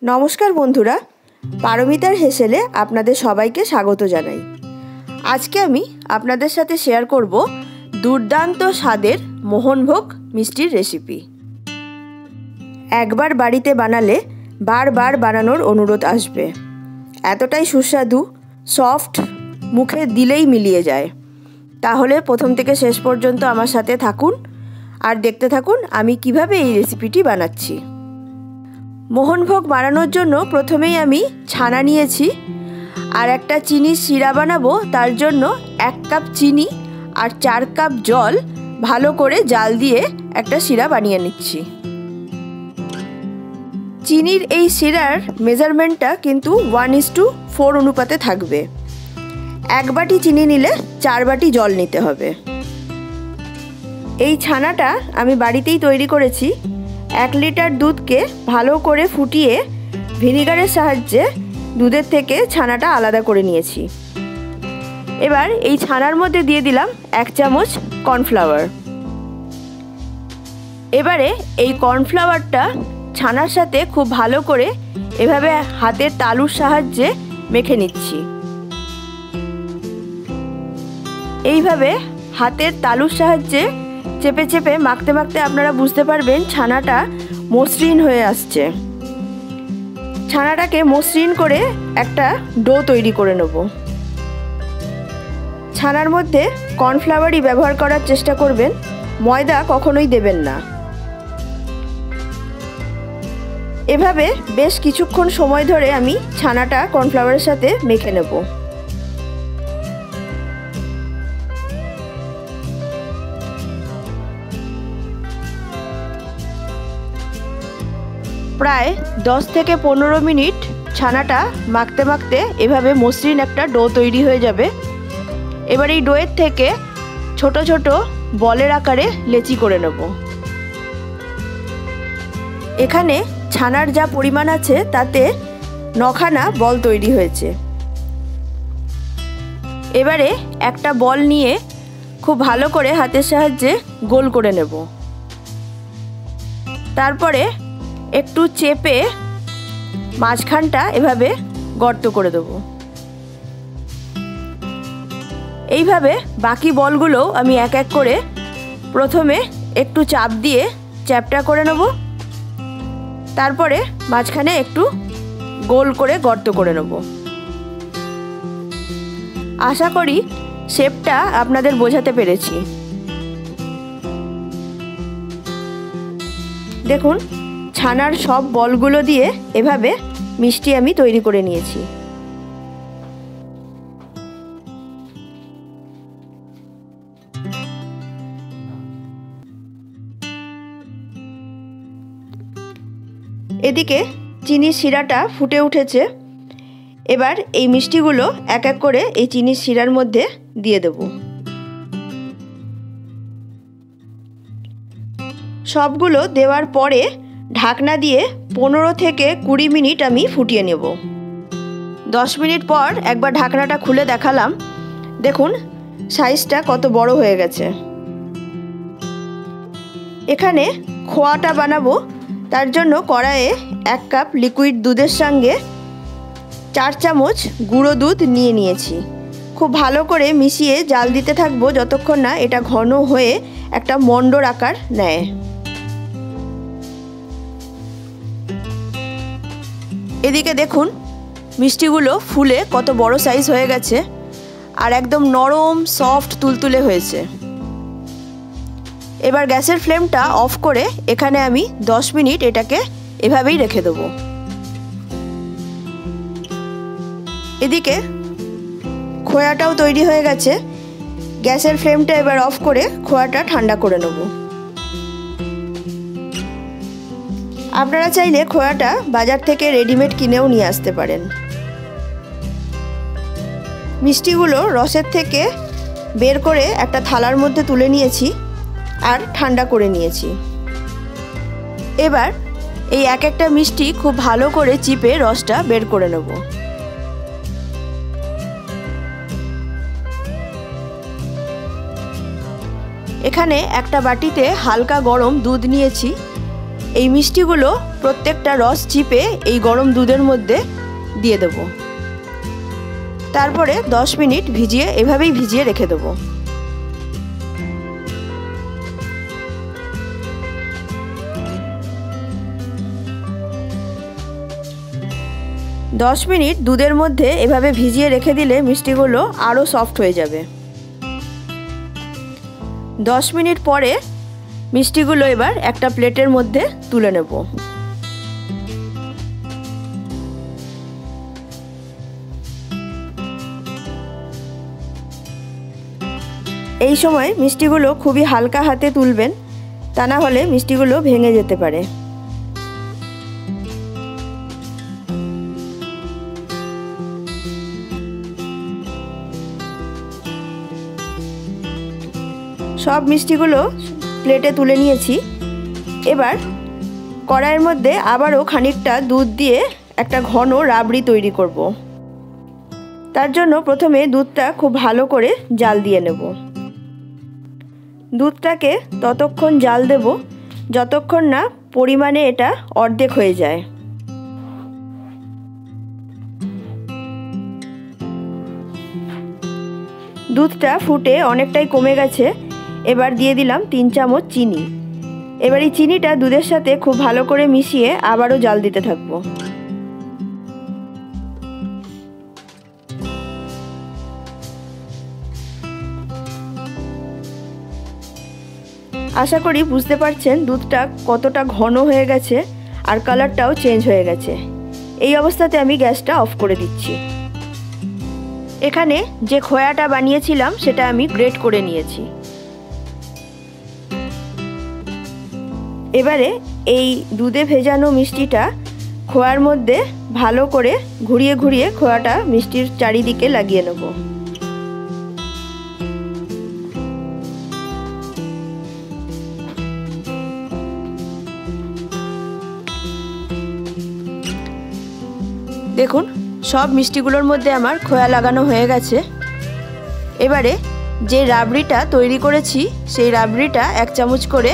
নমস্কার বন্ধুরা, পারমিতার হেসেলে আপনাদের সবাইকে স্বাগত জানাই। আজকে আমি আপনাদের সাথে শেয়ার করব দুর্দান্ত স্বাদের মোহনভোগ মিষ্টির রেসিপি। একবার বাড়িতে বানালে বারবার বানানোর অনুরোধ আসবে। এতটাই সুস্বাদু, সফট, মুখে দিলেই মিলিয়ে যায়। তাহলে প্রথম থেকে শেষ পর্যন্ত আমার সাথে থাকুন আর দেখতে থাকুন আমি কিভাবে এই রেসিপিটি বানাচ্ছি। মোহনভোগ বানানোর জন্য প্রথমেই আমি ছানা নিয়েছি আর একটা চিনির শিরা বানাবো। তার জন্য 1 কাপ চিনি আর 4 কাপ জল ভালো করে জাল দিয়ে একটা শিরা বানিয়ে নিচ্ছি। চিনির এই শিরার মেজারমেন্টটা কিন্তু 1:4 অনুপাতে থাকবে। 1 বাটি চিনি নিলে 4 বাটি জল নিতে হবে। এই ছানাটা আমি বাড়িতেই তৈরি করেছি। 1 লিটার দুধকে ভালো করে ফুটিয়ে ভিনিগারের সাহায্যে দুধের থেকে ছানাটা আলাদা করে নিয়েছি। এবার এই ছানার মধ্যে দিয়ে দিলাম 1 চামচ কর্নফ্লাওয়ার। এবারে এই কর্নফ্লাওয়ারটা ছানার সাথে খুব ভালো করে এভাবে হাতের তালুর সাহায্যে মেখে নিচ্ছি। এইভাবে হাতের তালুর সাহায্যে চেপে চেপে মাখতে মাখতে আপনারা বুঝতে পারবেন ছানাটা মসৃণ হয়ে আসছে। ছানাটাকে মসৃণ করে একটা ডো তৈরি করে নেব। ছানার মধ্যে কর্নফ্লাওয়ারই ব্যবহার করার চেষ্টা করবেন, ময়দা কখনোই দেবেন না। এভাবে বেশ কিছুক্ষণ সময় ধরে আমি ছানাটা কর্নফ্লাওয়ারের সাথে মেখে নেব। প্রায় 10 থেকে 15 মিনিট ছানাটা মাখতে মাখতে এভাবে মসৃণ একটা ডো তৈরি হয়ে যাবে। এবার এই ডোয়ের থেকে ছোট ছোট বলের আকারে লেচি করে নেব। এখানে ছানার যা পরিমাণ আছে তাতে 9খানা বল তৈরি হয়েছে। এবারে একটা বল নিয়ে খুব ভালো করে হাতের সাহায্যে গোল করে নেব। তারপরে একটু চেপে মাঝখানটা এভাবে গর্ত করে দেব। এইভাবে বাকি বলগুলো আমি এক এক করে প্রথমে একটু চাপ দিয়ে চ্যাপটা করে নেব। তারপরে মাঝখানে একটু গোল করে গর্ত করে নেব। আশা করি শেপটা আপনাদের বোঝাতে পেরেছি। দেখুন, ছানার সব বলগুলো দিয়ে এভাবে মিষ্টি আমি তৈরি করে নিয়েছি। এদিকে চিনির শিরাটা ফুটে উঠেছে। এবার এই মিষ্টিগুলো এক এক করে এই চিনির শিরার মধ্যে দিয়ে দেব। সবগুলো দেওয়ার পরে ঢাকনা দিয়ে 15 থেকে 20 মিনিট আমি ফুটিয়ে নেব। 10 মিনিট পর একবার ঢাকনাটা খুলে দেখালাম। দেখুন সাইজটা কত বড় হয়ে গেছে। এখানে খোয়াটা বানাবো। তার জন্য কড়াইয়ে 1 কাপ লিকুইড দুধের সঙ্গে 4 চামচ গুঁড়ো দুধ নিয়ে নিয়েছি। খুব ভালো করে মিশিয়ে জাল দিতে থাকবো যতক্ষণ না এটা ঘন হয়ে একটা মণ্ডর আকার নেয়। এদিকে দেখুন মিষ্টিগুলো ফুলে কত বড় সাইজ হয়ে গেছে আর একদম নরম সফট তুলতুলে হয়েছে। এবার গ্যাসের ফ্লেমটা অফ করে এখানে আমি 10 মিনিট এটাকে এভাবেই রেখে দেব। এদিকে খোয়াটাও তৈরি হয়ে গেছে। গ্যাসের ফ্লেমটা এবার অফ করে খোয়াটা ঠান্ডা করে নেব। আপনারা চাইলে খোয়াটা বাজার থেকে রেডিমেড কিনেও নিয়ে আসতে পারেন। মিষ্টিগুলো রসের থেকে বের করে একটা থালার মধ্যে তুলে নিয়েছি আর ঠান্ডা করে নিয়েছি। এবার এই এক একটা মিষ্টি খুব ভালো করে চিপে রসটা বের করে নেব। এখানে একটা বাটিতে হালকা গরম দুধ নিয়েছি। এই মিষ্টিগুলো প্রত্যেকটা রস চিপে এই গরম দুধের মধ্যে দিয়ে দেব। তারপরে 10 মিনিট এভাবেই ভিজিয়ে রেখে দেব। দশ মিনিট দুধের মধ্যে এভাবে ভিজিয়ে রেখে দিলে মিষ্টিগুলো আরও সফট হয়ে যাবে। 10 মিনিট পরে মিষ্টিগুলো এবার একটা প্লেটের মধ্যে তুলে নেব। এই সময় মিষ্টিগুলো খুবই হালকা হাতে তুলবেন, তা না হলে মিষ্টিগুলো ভেঙে যেতে পারে। সব মিষ্টিগুলো প্লেটে তুলে নিয়েছি। এবার কড়াইয়ের মধ্যে আবারও খানিকটা দুধ দিয়ে একটা ঘন রাবড়ি তৈরি করব। তার জন্য প্রথমে দুধটা খুব ভালো করে জাল দিয়ে নেব। দুধটাকে ততক্ষণ জাল দেব যতক্ষণ না পরিমাণে এটা অর্ধেক হয়ে যায়। দুধটা ফুটে অনেকটাই কমে গেছে। এবার দিয়ে দিলাম 3 চামচ চিনি। এবার এই চিনিটা দুধের সাথে খুব ভালো করে মিশিয়ে আবারও জাল দিতে থাকবো। আশা করি বুঝতে পারছেন দুধটা কতটা ঘন হয়ে গেছে আর কালারটাও চেঞ্জ হয়ে গেছে। এই অবস্থাতে আমি গ্যাসটা অফ করে দিচ্ছি। এখানে যে খোয়াটা বানিয়েছিলাম সেটা আমি গ্রেট করে নিয়েছি। এবারে এই দুধে ভেজানো মিষ্টিটা খোয়ার মধ্যে ভালো করে ঘুরিয়ে ঘুরিয়ে খোয়াটা মিষ্টির চারিদিকে লাগিয়ে নেব। দেখুন সব মিষ্টিগুলোর মধ্যে আমার খোয়া লাগানো হয়ে গেছে। এবারে যে রাবড়িটা তৈরি করেছি সেই রাবড়িটা 1 চামচ করে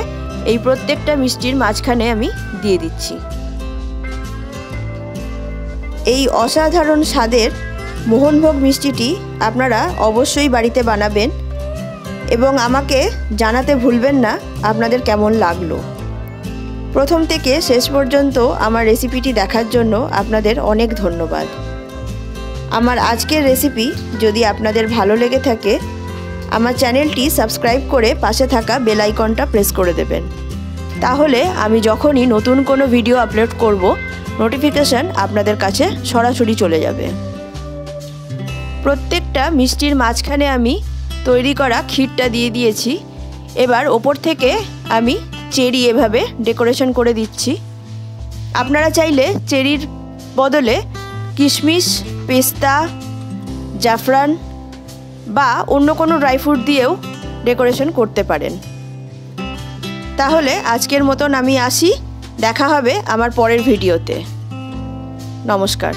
এই প্রত্যেকটা মিষ্টির মাঝখানে আমি দিয়ে দিচ্ছি। এই অসাধারণ স্বাদের মোহনভোগ মিষ্টিটি আপনারা অবশ্যই বাড়িতে বানাবেন এবং আমাকে জানাতে ভুলবেন না আপনাদের কেমন লাগলো। প্রথম থেকে শেষ পর্যন্ত আমার রেসিপিটি দেখার জন্য আপনাদের অনেক ধন্যবাদ। আমার আজকের রেসিপি যদি আপনাদের ভালো লেগে থাকে আমার চ্যানেলটি সাবস্ক্রাইব করে পাশে থাকা বেল আইকনটা প্রেস করে দেবেন। তাহলে আমি যখনই নতুন কোনো ভিডিও আপলোড করব নোটিফিকেশন আপনাদের কাছে সরাসরি চলে যাবে। প্রত্যেকটা মিষ্টির মাঝখানে আমি তৈরি করা ক্ষীরটা দিয়ে দিয়েছি। এবার ওপর থেকে আমি চেরি এভাবে ডেকোরেশন করে দিচ্ছি। আপনারা চাইলে চেরির বদলে কিশমিশ, পেস্তা, জাফরান বা অন্য কোনো ড্রাই ফ্রুট দিয়েও ডেকোরেশন করতে পারেন। তাহলে আজকের মতন আমি আসি, দেখা হবে আমার পরের ভিডিওতে। নমস্কার।